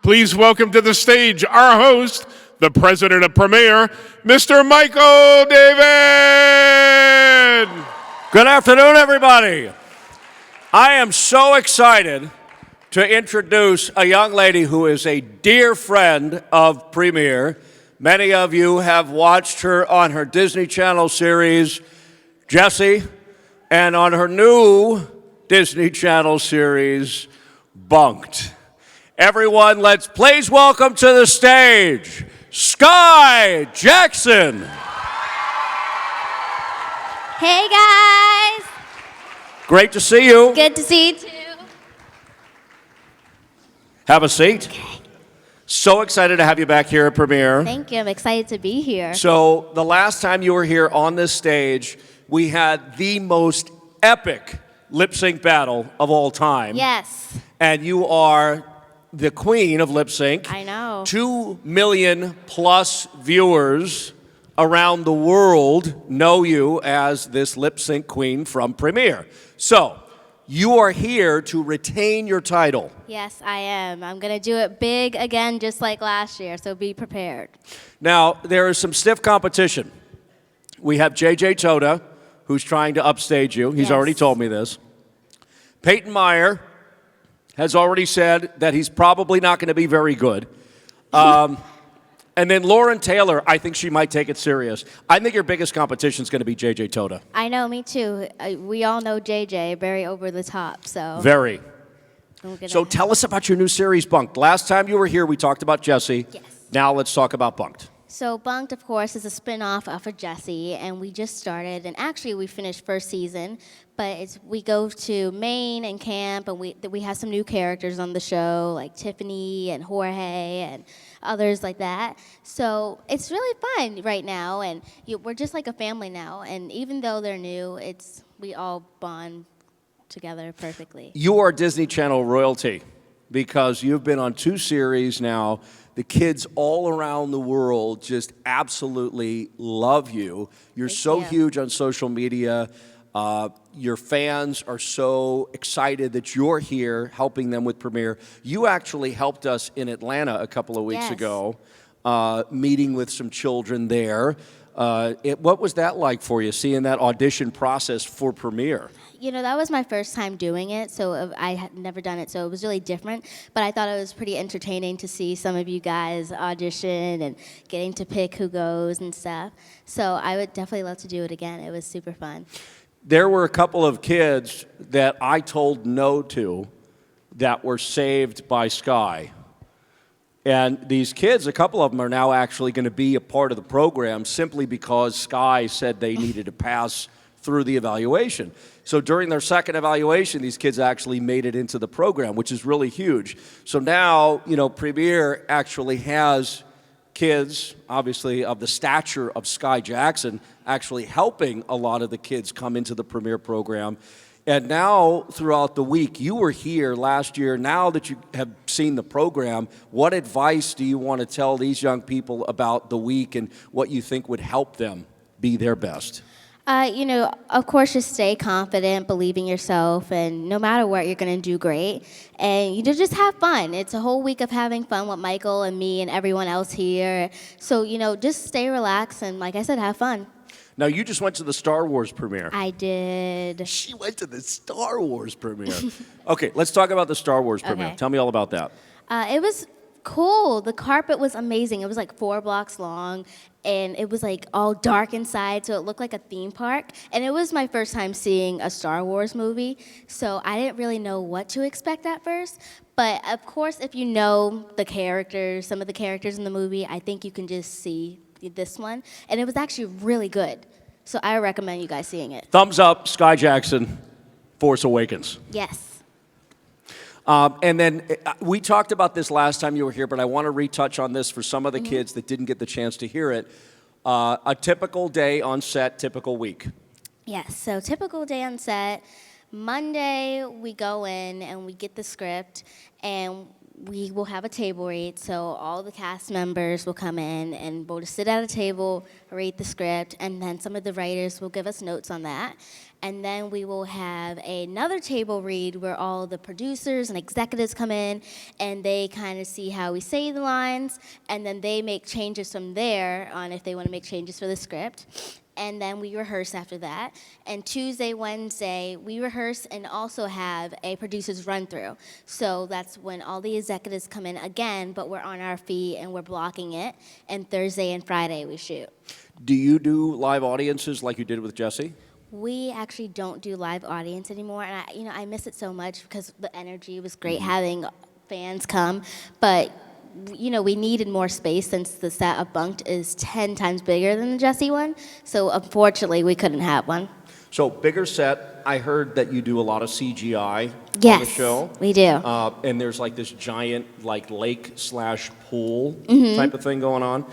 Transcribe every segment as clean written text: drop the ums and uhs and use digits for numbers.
Please welcome to the stage our host, the president of Premiere, Mr. Michael David. Good afternoon, everybody. I am so excited to introduce a young lady who is a dear friend of Premiere. Many of you have watched her on her Disney Channel series, Jessie, and on her new Disney Channel series, Bunk'd. Everyone, let's please welcome to the stage, Skai Jackson. Hey guys! Great to see you. Good to see you too. Have a seat. Okay. So excited to have you back here at Premiere. Thank you. I'm excited to be here. So the last time you were here on this stage, we had the most epic lip sync battle of all time. Yes. And you are the queen of lip sync. I know. 2 million plus viewers around the world know you as this lip sync queen from Premiere. So you are here to retain your title. Yes, I am. I'm going to do it big again, just like last year, so be prepared. Now, there is some stiff competition. We have JJ Toda, who's trying to upstage you. He's already told me this. Peyton Meyer has already said that he's probably not going to be very good. And then Lauren Taylor, I think she might take it serious. I think your biggest competition is going to be JJ Toda. I know, me too. We all know JJ, very over the top, so. Very. So tell us about your new series, Bunk'd. Last time you were here, we talked about Jessie. Yes. Now let's talk about Bunk'd. So Bunk'd, of course, is a spin-off of Jessie, and we just started, and actually we finished first season, but we go to Maine and camp, and we have some new characters on the show, like Tiffany and Jorge and others like that. So it's really fun right now, and we're just like a family now, and even though they're new, we all bond together perfectly. You are Disney Channel royalty because you've been on 2 series now. The kids all around the world just absolutely love you. You're so huge on social media. Your fans are so excited that you're here helping them with Premiere. You actually helped us in Atlanta a couple of weeks ago, meeting with some children there. What was that like for you, seeing that audition process for Premiere? You know, that was my first time doing it, so I had never done it, so it was really different. But I thought it was pretty entertaining to see some of you guys audition and getting to pick who goes and stuff. So I would definitely love to do it again. It was super fun. There were a couple of kids that I told no to that were saved by Skai. And these kids, a couple of them are now actually going to be a part of the program simply because Skai said they needed to pass through the evaluation. So during their second evaluation, these kids actually made it into the program, which is really huge. So now, Premiere actually has kids, obviously, of the stature of Skai Jackson, actually helping a lot of the kids come into the Premiere program. And now, throughout the week, you were here last year. Now that you have seen the program, what advice do you want to tell these young people about the week and what you think would help them be their best? Of course, just stay confident, believe in yourself, and no matter what, you're going to do great. And just have fun. It's a whole week of having fun with Michael and me and everyone else here. So, just stay relaxed and, like I said, have fun. Now, you just went to the Star Wars premiere. I did. She went to the Star Wars premiere. Okay, let's talk about the Star Wars premiere. Okay. Tell me all about that. It was cool. The carpet was amazing. It was like 4 blocks long, and it was like all dark inside, so it looked like a theme park. And it was my first time seeing a Star Wars movie, so I didn't really know what to expect at first. But of course, if you know the characters, some of the characters in the movie, I think you can just see this one. And it was actually really good. So I recommend you guys seeing it. Thumbs up, Skai Jackson, Force Awakens. Yes. And then we talked about this last time you were here, but I want to retouch on this for some of the kids that didn't get the chance to hear it. A typical day on set, typical week. Yes, so typical day on set. Monday, we go in and we get the script, and we will have a table read, so all the cast members will come in and we'll just sit at a table, read the script, and then some of the writers will give us notes on that. And then we will have another table read where all the producers and executives come in and they kind of see how we say the lines, and then they make changes from there on if they want to make changes for the script. And then we rehearse after that. And Tuesday, Wednesday, we rehearse and also have a producer's run-through. So that's when all the executives come in again, but we're on our feet and we're blocking it. And Thursday and Friday we shoot. Do you do live audiences like you did with Jessie? We actually don't do live audience anymore, and I miss it so much because the energy was great having fans come, but we needed more space since the set of Bunk'd is 10 times bigger than the Jessie one, so unfortunately we couldn't have one. So bigger set. I heard that you do a lot of CGI on Yes, the show. we do. And there's like this giant lake/pool type of thing going on.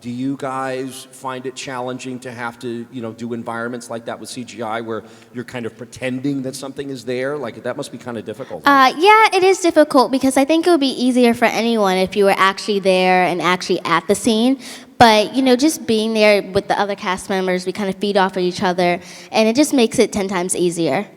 Do you guys find it challenging to have to do environments like that with CGI where you're kind of pretending that something is there? Like that must be kind of difficult. Yeah, it is difficult because I think it would be easier for anyone if you were actually there and actually at the scene. But, just being there with the other cast members, we kind of feed off of each other, and it just makes it 10 times easier.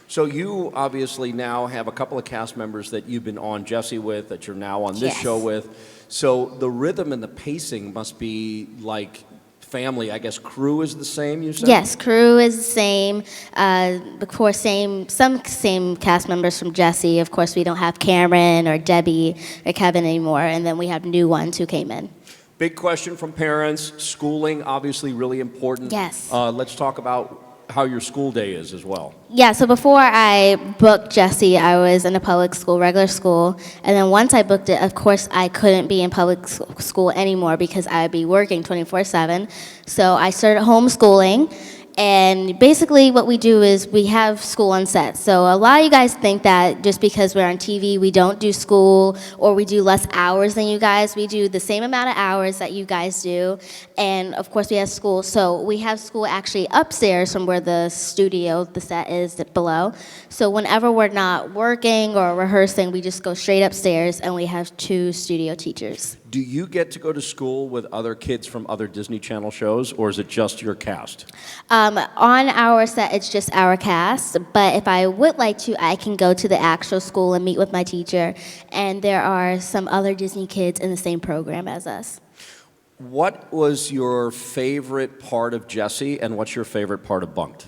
So you obviously now have a couple of cast members that you've been on Jessie with, that you're now on this Yes. show with. So the rhythm and the pacing must be like family. I guess crew is the same, you said? Yes, crew is the same. Of course, same cast members from Jessie. Of course, we don't have Cameron or Debbie or Kevin anymore, and then we have new ones who came in. Big question from parents. Schooling, obviously really important. Yes. Let's talk about how your school day is as well. Yeah, so before I booked Jessie, I was in a public school, regular school. And then once I booked it, of course, I couldn't be in public school anymore because I would be working 24/7. So I started homeschooling. And basically what we do is we have school on set. So a lot of you guys think that just because we're on TV, we don't do school or we do less hours than you guys. We do the same amount of hours that you guys do. And of course we have school. So we have school actually upstairs from where the studio, the set is below. So whenever we're not working or rehearsing, we just go straight upstairs and we have 2 studio teachers. Do you get to go to school with other kids from other Disney Channel shows, or is it just your cast? On our set, it's just our cast, but if I would like to, I can go to the actual school and meet with my teacher, and there are some other Disney kids in the same program as us. What was your favorite part of Jessie, and what's your favorite part of Bunk'd?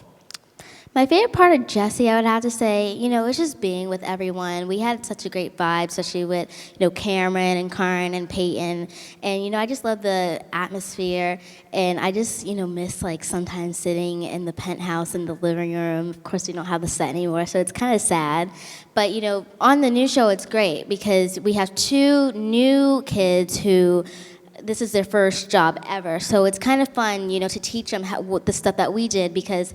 My favorite part of Jessie, I would have to say, it's just being with everyone. We had such a great vibe, especially with, Cameron and Karin and Peyton. And, I just love the atmosphere. And I just, miss, sometimes sitting in the penthouse in the living room. Of course, we don't have the set anymore, so it's kind of sad. But, on the new show, it's great because we have 2 new kids who this is their first job ever. So it's kind of fun, to teach them the stuff that we did because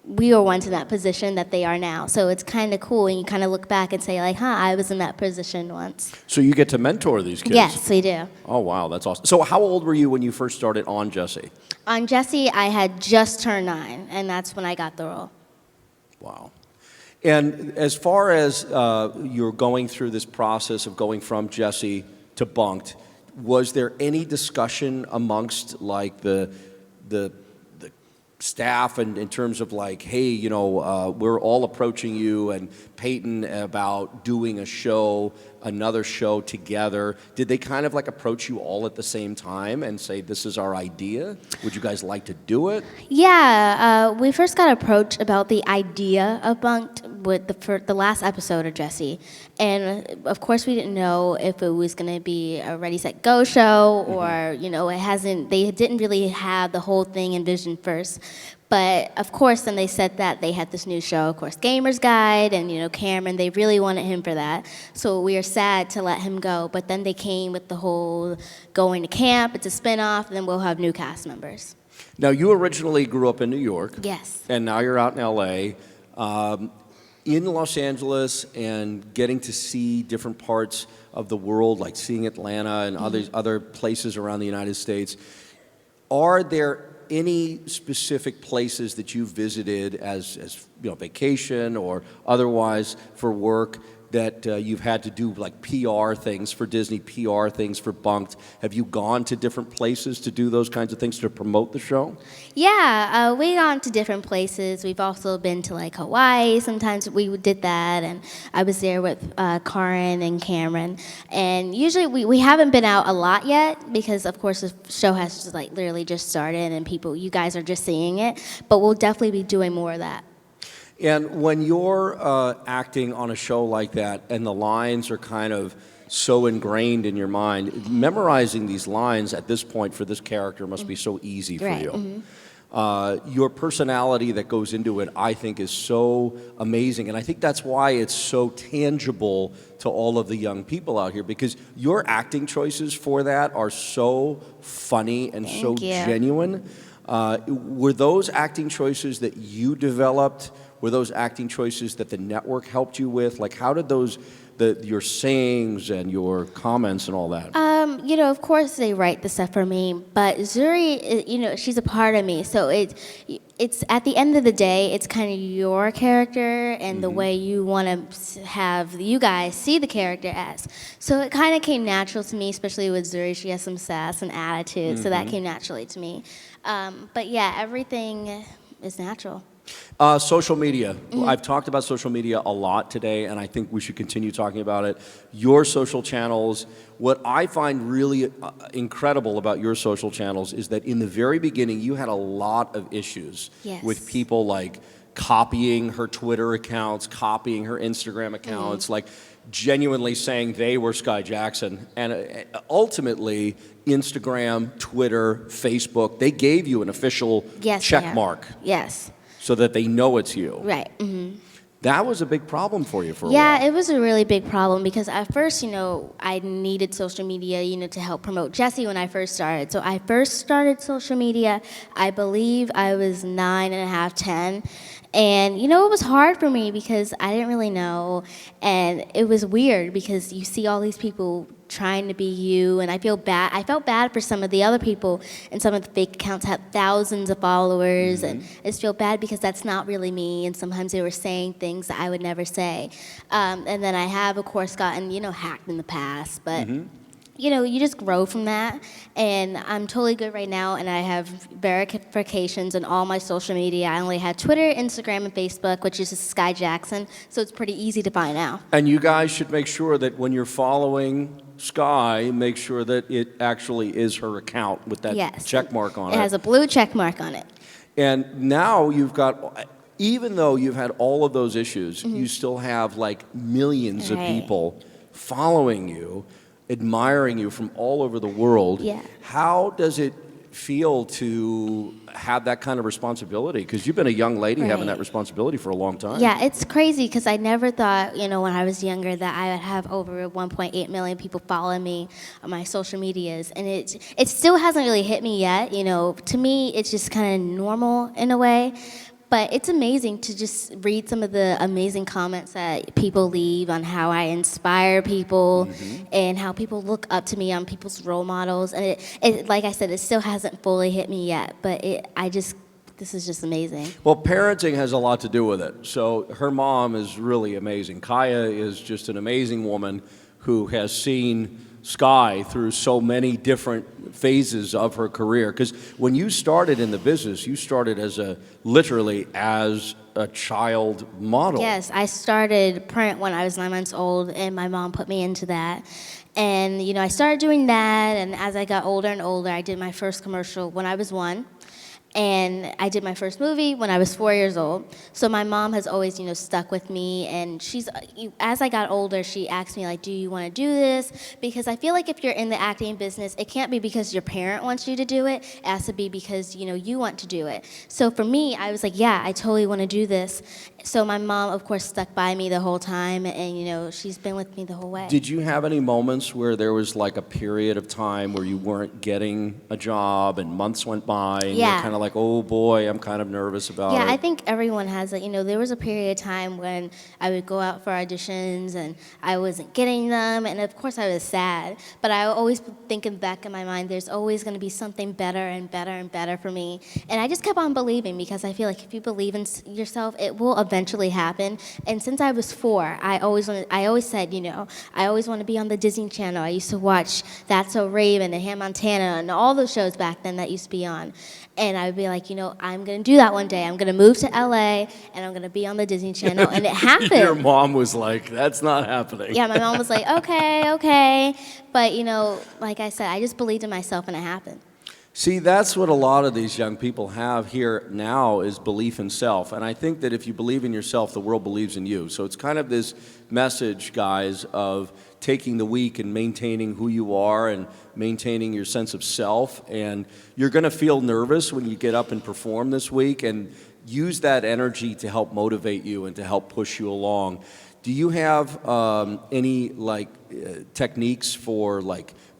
we were once in that position that they are now. So it's kind of cool, and you kind of look back and say, I was in that position once. So you get to mentor these kids? Yes, we do. Oh, wow, that's awesome. So how old were you when you first started on Jessie? On Jessie, I had just turned 9, and that's when I got the role. Wow. And as far as you're going through this process of going from Jessie to Bunk'd, was there any discussion amongst the staff and in terms of hey, we're all approaching you and Peyton about doing another show together? Did they kind of approach you all at the same time and say, this is our idea? Would you guys like to do it? Yeah, we first got approached about the idea of Bunk'd with the last episode of Jessie. And of course we didn't know if it was going to be a Ready, Set, Go show or, they didn't really have the whole thing envisioned first. But of course, then they said that they had this new show, of course, Gamer's Guide, and Cameron, they really wanted him for that. So we are sad to let him go. But then they came with the whole going to camp, it's a spinoff, and then we'll have new cast members. Now, you originally grew up in New York. Yes. And now you're out in L.A. In Los Angeles and getting to see different parts of the world, like seeing Atlanta and other places around the United States, are there any specific places that you visited as vacation or otherwise for work that you've had to do like PR things for Disney, PR things for Bunk'd. Have you gone to different places to do those kinds of things to promote the show? Yeah, we gone to different places. We've also been to like Hawaii. Sometimes we did that, and I was there with Karin and Cameron. And usually we haven't been out a lot yet because, of course, the show has just like literally just started, and you guys are just seeing it. But we'll definitely be doing more of that. And when you're acting on a show like that and the lines are kind of so ingrained in your mind, memorizing these lines at this point for this character must be so easy for Right. you. Mm-hmm. Your personality that goes into it, I think, is so amazing. And I think that's why it's so tangible to all of the young people out here, because your acting choices for that are so funny and so Thank you. genuine. Were those acting choices that you developed? Were those acting choices that the network helped you with? Like, how did your sayings and your comments and all that? Of course they write the stuff for me, but Zuri, she's a part of me. So it's at the end of the day, it's kind of your character and the way you want to have you guys see the character as. So it kind of came natural to me, especially with Zuri. She has some sass and attitude, so that came naturally to me. But yeah, everything is natural. Social media. I've talked about social media a lot today, and I think we should continue talking about it. Your social channels, what I find really incredible about your social channels is that in the very beginning, you had a lot of issues Yes. with people like copying her Twitter accounts, copying her Instagram accounts, like genuinely saying they were Skai Jackson. And ultimately, Instagram, Twitter, Facebook, they gave you an official Yes, check ma'am. mark. Yes. So that they know it's you. Right. Mm-hmm. That was a big problem for you for a Yeah, while. it was a really big problem because at first, I needed social media, to help promote Jessie when I first started. So I first started social media, I believe I was 9.5, 10. And, it was hard for me because I didn't really know. And it was weird because you see all these people trying to be you, and I felt bad for some of the other people, and some of the fake accounts had thousands of followers, and I just feel bad because that's not really me, and sometimes they were saying things that I would never say. And then I have, of course, gotten, hacked in the past, but you just grow from that, and I'm totally good right now, and I have verifications on all my social media. I only have Twitter, Instagram, and Facebook, which is just Skai Jackson, so it's pretty easy to find out. And you guys should make sure that when you're following Skai, make sure that it actually is her account with that check mark on it. It has a blue check mark on it. And now you've got, even though you've had all of those issues, you still have like millions of people following you, admiring you from all over the world. Yeah. How does it feel to have that kind of responsibility? Because you've been a young lady having that responsibility for a long time. Yeah, it's crazy because I never thought, when I was younger, that I would have over 1.8 million people following me on my social medias. And it still hasn't really hit me yet. To me, it's just kind of normal in a way. But it's amazing to just read some of the amazing comments that people leave on how I inspire people and how people look up to me on people's role models. And it like I said, it still hasn't fully hit me yet, but this is just amazing. Well, parenting has a lot to do with it. So her mom is really amazing. Kaya is just an amazing woman who has seen Skai through so many different phases of her career. Because when you started in the business, you started literally as a child model. Yes, I started print when I was 9 months old, and my mom put me into that. And, I started doing that, and as I got older and older, I did my first commercial when I was 1. And I did my first movie when I was 4 years old. So my mom has always, stuck with me. And as I got older, she asked me, do you want to do this? Because I feel like if you're in the acting business, it can't be because your parent wants you to do it. It has to be because, you want to do it. So for me, I was like, yeah, I totally want to do this. So my mom, of course, stuck by me the whole time. And, she's been with me the whole way. Did you have any moments where there was like a period of time where you weren't getting a job and months went by and you're kind of of like, oh boy, I'm kind of nervous about it? Yeah, I think everyone has it. You know, there was a period of time when I would go out for auditions and I wasn't getting them, and of course I was sad. But I always thinking back in my mind, there's always going to be something better and better and better for me. And I just kept on believing, because I feel like if you believe in yourself, it will eventually happen. And since I was 4, I always said, you know, I always want to be on the Disney Channel. I used to watch That's So Raven and Hannah Montana and all those shows back then that used to be on. And I would be like, you know, I'm going to do that one day. I'm going to move to LA and I'm going to be on the Disney Channel. And it happened. Your mom was like, that's not happening. Yeah, my mom was like, okay. But, you know, like I said, I just believed in myself and it happened. See, that's what a lot of these young people have here now, is belief in self. And I think that if you believe in yourself, the world believes in you. So it's kind of this message, guys, of taking the week and maintaining who you are and maintaining your sense of self. And you're going to feel nervous when you get up and perform this week, and use that energy to help motivate you and to help push you along. Do you have any techniques for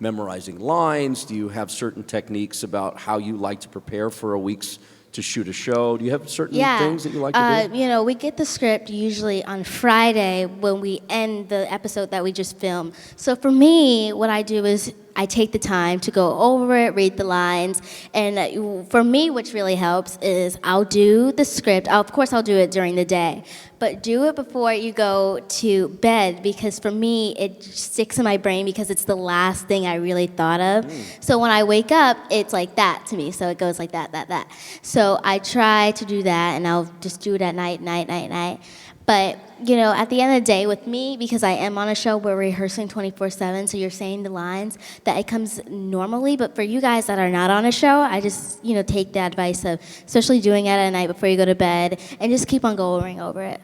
memorizing lines? Do you have certain techniques about how you like to prepare for a week's to shoot a show? Do you have certain things that you like to do? You know, we get the script usually on Friday when we end the episode that we just filmed. So for me, what I do is I take the time to go over it, read the lines, and for me, which really helps is I'll do the script. Of course, I'll do it during the day, but do it before you go to bed, because for me, it sticks in my brain because it's the last thing I really thought of. So when I wake up, it's like that to me. So it goes like that. So I try to do that, and I'll just do it at night. But, you know, at the end of the day with me, because I am on a show, we're rehearsing 24/7, so you're saying the lines, that it comes normally. But for you guys that are not on a show, I just, you know, take the advice of especially doing it at night before you go to bed, and just keep on going over it.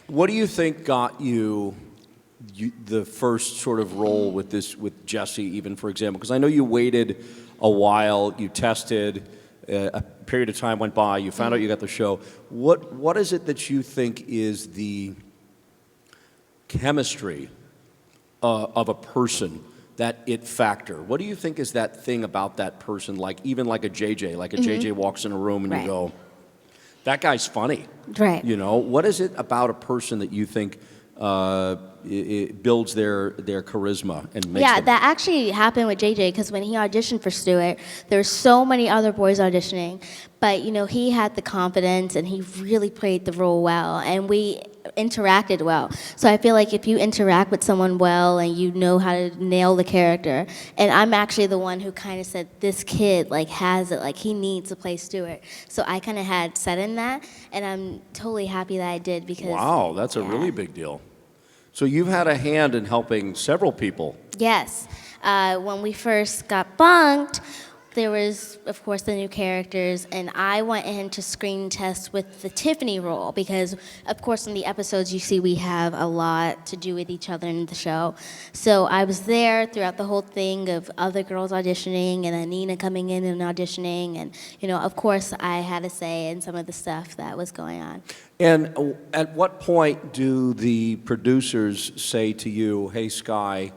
What do you think got you the first sort of role with Jessie, even, for example? Because I know you waited a while, you tested, a period of time went by, you found out you got the show. What is it that you think is the chemistry of a person, that it factor? What do you think is that thing about that person, even like a JJ, JJ walks in a room and you go, that guy's funny. Right. You know, what is it about a person that you think it builds their charisma and makes them... that actually happened with JJ, because when he auditioned for Stewart, there were so many other boys auditioning, but you know, he had the confidence and he really played the role well, and we interacted well. So I feel like if you interact with someone well and you know how to nail the character, and I'm actually the one who kind of said, this kid has it, he needs to play Stewart. So I kind of had said in that, and I'm totally happy that I did, because... Wow, that's a really big deal. So you've had a hand in helping several people. Yes. When we first got Bunk'd, there was, of course, the new characters, and I went in to screen test with the Tiffany role, because, of course, in the episodes you see we have a lot to do with each other in the show. So I was there throughout the whole thing of other girls auditioning, and then Nina coming in and auditioning, and, you know, of course, I had a say in some of the stuff that was going on. And at what point do the producers say to you, hey, Skai,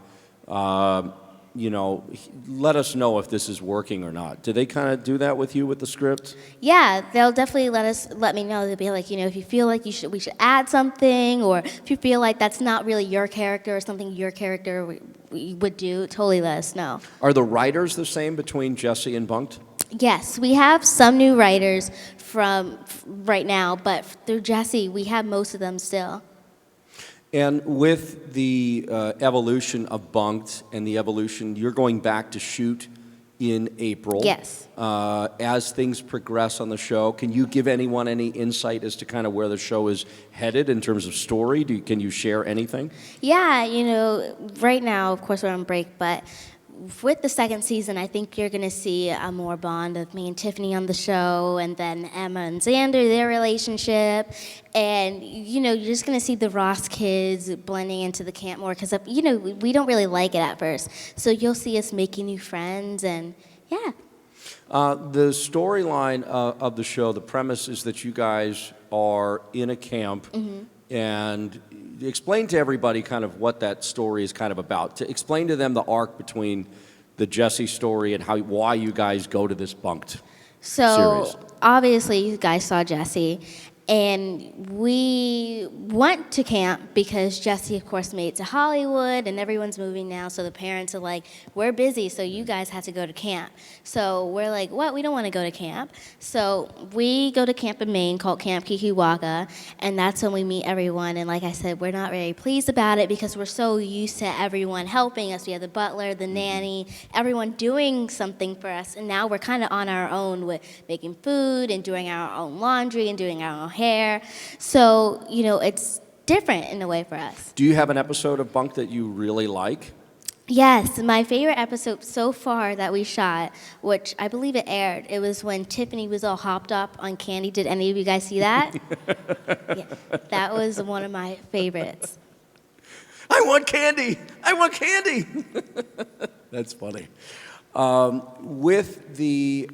you know, let us know if this is working or not? Do they kind of do that with you with the script? Yeah, they'll definitely let me know. They'll be like, you know, if you feel like we should add something, or if you feel like that's not really your character or something your character would do, totally let us know. Are the writers the same between Jessie and Bunk'd? Yes, we have some new writers from right now, but through Jessie, we have most of them still. And with the evolution of Bunk'd and the evolution, you're going back to shoot in April. Yes. As things progress on the show, can you give anyone any insight as to kind of where the show is headed in terms of story? Can you share anything? Yeah, you know, right now, of course, we're on break, but with the second season, I think you're going to see a more bond of me and Tiffany on the show, and then Emma and Xander, their relationship. And, you know, you're just going to see the Ross kids blending into the camp more, because, you know, we don't really like it at first. So you'll see us making new friends, and, yeah. The storyline of the show, the premise is that you guys are in a camp, and explain to everybody kind of what that story is kind of about. To explain to them the arc between the Jessie story and why you guys go to this Bunk'd. So series. obviously, you guys saw Jessie, and we went to camp because Jessie, of course, made it to Hollywood, and everyone's moving now. So the parents are like, "We're busy, so you guys have to go to camp." So we're like, "What? We don't want to go to camp." So we go to camp in Maine called Camp Kikiwaka, and that's when we meet everyone. And like I said, we're not very pleased about it because we're so used to everyone helping us. We have the butler, the nanny, everyone doing something for us, and now we're kind of on our own with making food and doing our own laundry and doing our own hair. So, it's different in a way for us. Do you have an episode of Bunk'd that you really like? Yes, my favorite episode so far that we shot, which I believe it aired, it was when Tiffany was all hopped up on candy. Did any of you guys see that? Yeah, that was one of my favorites. I want candy! I want candy! That's funny. With the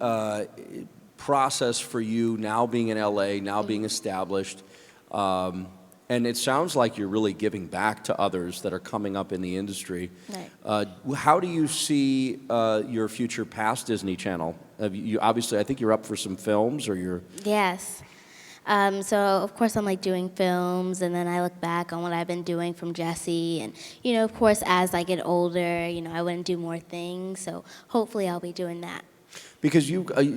process for you now being in LA, now being established, and it sounds like you're really giving back to others that are coming up in the industry. Right. How do you see your future past Disney Channel? You obviously, I think you're up for some films, or you're. Yes. So of course I'm like doing films, and then I look back on what I've been doing from Jessie, and of course as I get older, I want to do more things. So hopefully I'll be doing that. Because do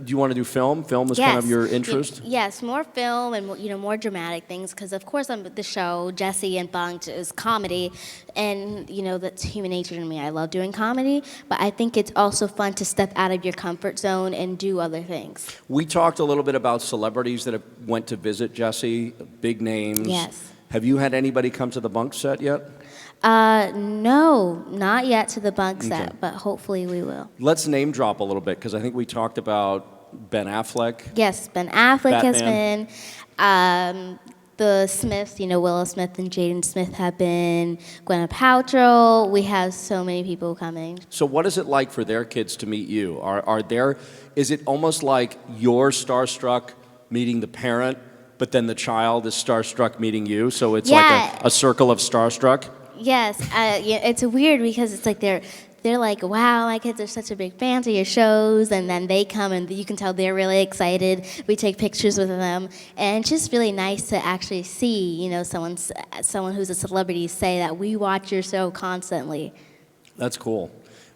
you want to do film? Film is kind of your interest? Yes, more film and more dramatic things. Because of course, on the show Jessie and Bunk'd is comedy, and that's human nature to me. I love doing comedy, but I think it's also fun to step out of your comfort zone and do other things. We talked a little bit about celebrities that have went to visit Jessie, big names. Yes. Have you had anybody come to the Bunk'd set yet? No, not yet to the Bunk'd set, Okay. but hopefully we will. Let's name drop a little bit, because I think we talked about Ben Affleck. Yes, Ben Affleck has Batman. been. The Smiths, Willow Smith and Jaden Smith have been. Gwyneth Paltrow. We have so many people coming. So what is it like for their kids to meet you? Is it almost like you're starstruck meeting the parent, but then the child is starstruck meeting you? So it's like a circle of starstruck? Yes, it's weird because it's like they're like, wow, my kids are such a big fan of your shows, and then they come and you can tell they're really excited. We take pictures with them, and it's just really nice to actually see, someone who's a celebrity say that we watch your show constantly. That's cool.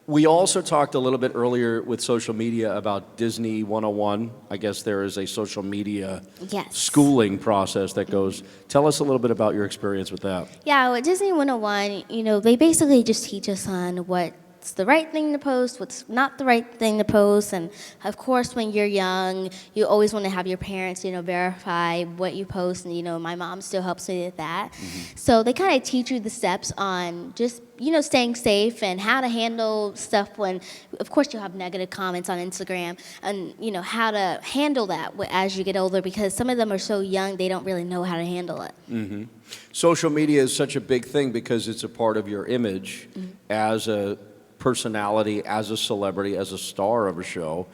We also talked a little bit earlier with social media about Disney 101. I guess there is a social media schooling process that goes. Tell us a little bit about your experience with that. Yeah, with Disney 101, they basically just teach us on what's the right thing to post, what's not the right thing to post. And of course, when you're young, you always want to have your parents, verify what you post. And, my mom still helps me with that. Mm-hmm. So they kind of teach you the steps on just, staying safe and how to handle stuff when, of course, you'll have negative comments on Instagram, and, how to handle that as you get older, because some of them are so young, they don't really know how to handle it. Mm-hmm. Social media is such a big thing because it's a part of your image as a personality, as a celebrity, as a star of a show.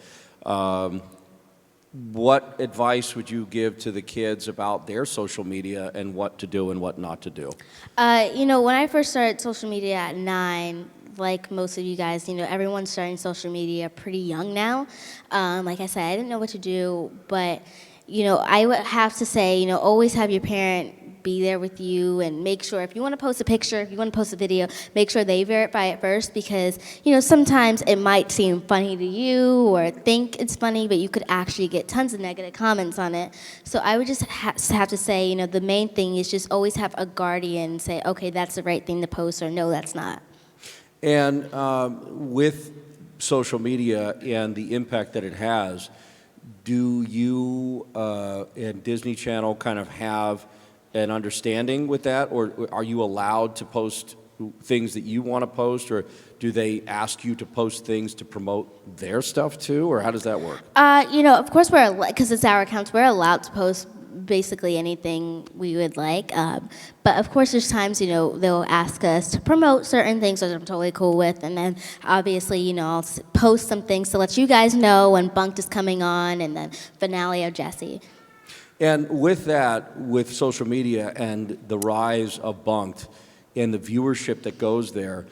What advice would you give to the kids about their social media and what to do and what not to do? When I first started social media at 9, like most of you guys, everyone's starting social media pretty young now. Like I said, I didn't know what to do, but, I would have to say, always have your parent be there with you, and make sure if you want to post a picture, if you want to post a video, make sure they verify it first, because sometimes it might seem funny to you or think it's funny, but you could actually get tons of negative comments on it. So I would just have to say, the main thing is just always have a guardian say, okay, that's the right thing to post, or no, that's not. And with social media and the impact that it has, do you and Disney Channel kind of have an understanding with that, or are you allowed to post things that you want to post, or do they ask you to post things to promote their stuff too, or how does that work? Of course because it's our accounts, we're allowed to post basically anything we would like. But of course there's times, they'll ask us to promote certain things, which I'm totally cool with, and then obviously, I'll post some things to let you guys know when Bunk'd is coming on, and then finale of Jessie. And with that, with social media and the rise of Bunk'd and the viewership that goes there,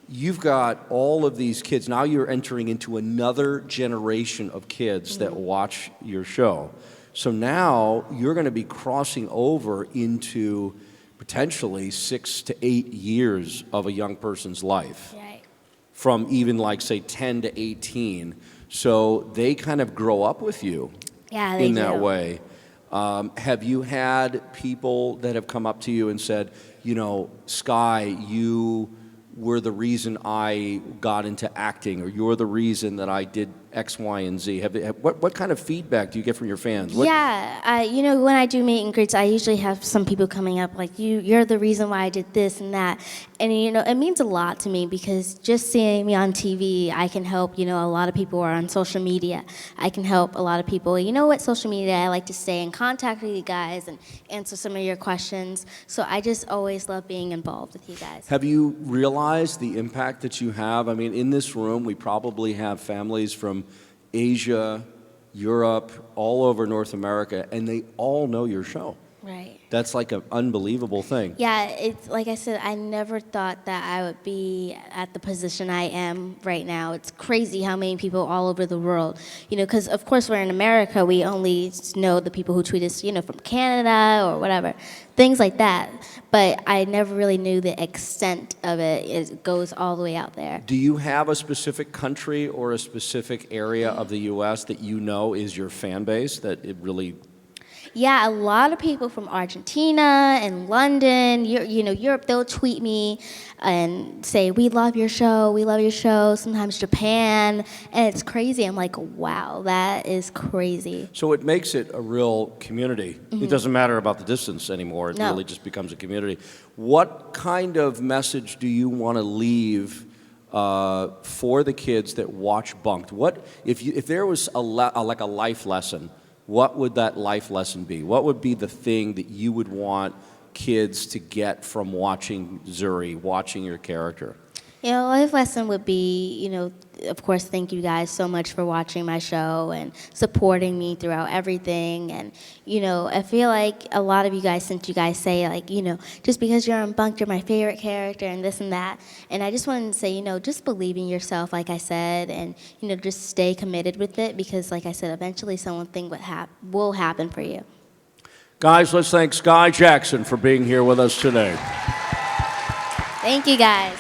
you've got all of these kids. Now you're entering into another generation of kids that watch your show. So now you're going to be crossing over into potentially 6 to 8 years of a young person's life. Right. From even like, say, 10 to 18. So they kind of grow up with you in that way. Have you had people that have come up to you and said, you know, Skai, you were the reason I got into acting, or you're the reason that I did X, Y, and Z? What kind of feedback do you get from your fans? Yeah, you know, when I do meet and greets, I usually have some people coming up like, you're the reason why I did this and that. And, you know, it means a lot to me because just seeing me on TV, I can help, you know, a lot of people are on social media. I can help a lot of people. You know what, social media, I like to stay in contact with you guys and answer some of your questions. So I just always love being involved with you guys. Have you realized the impact that you have? I mean, in this room, we probably have families from Asia, Europe, all over North America, and they all know your show. Right. That's like an unbelievable thing. Yeah, it's like I said, I never thought that I would be at the position I am right now. It's crazy how many people all over the world, you know, because of course we're in America, we only know the people who tweet us, you know, from Canada or whatever, things like that. But I never really knew the extent of it. It goes all the way out there. Do you have a specific country or a specific area of the U.S. that you know is your fan base, that it really... Yeah, a lot of people from Argentina and London, you know, Europe, they'll tweet me and say, we love your show, we love your show. Sometimes Japan, and it's crazy. I'm like, wow, that is crazy. So it makes it a real community. It doesn't matter about the distance anymore. It really just becomes a community. What kind of message do you want to leave for the kids that watch Bunk'd? What if there was like a life lesson? What would that life lesson be? What would be the thing that you would want kids to get from watching Zuri, watching your character? You know, life lesson would be, you know, of course, thank you guys so much for watching my show and supporting me throughout everything. And, you know, I feel like a lot of you guys, since you guys say, like, you know, just because you're on Bunk'd, you're my favorite character and this and that. And I just wanted to say, you know, just believe in yourself, like I said, and, you know, just stay committed with it because, like I said, eventually something will happen for you. Guys, let's thank Skai Jackson for being here with us today. Thank you, guys.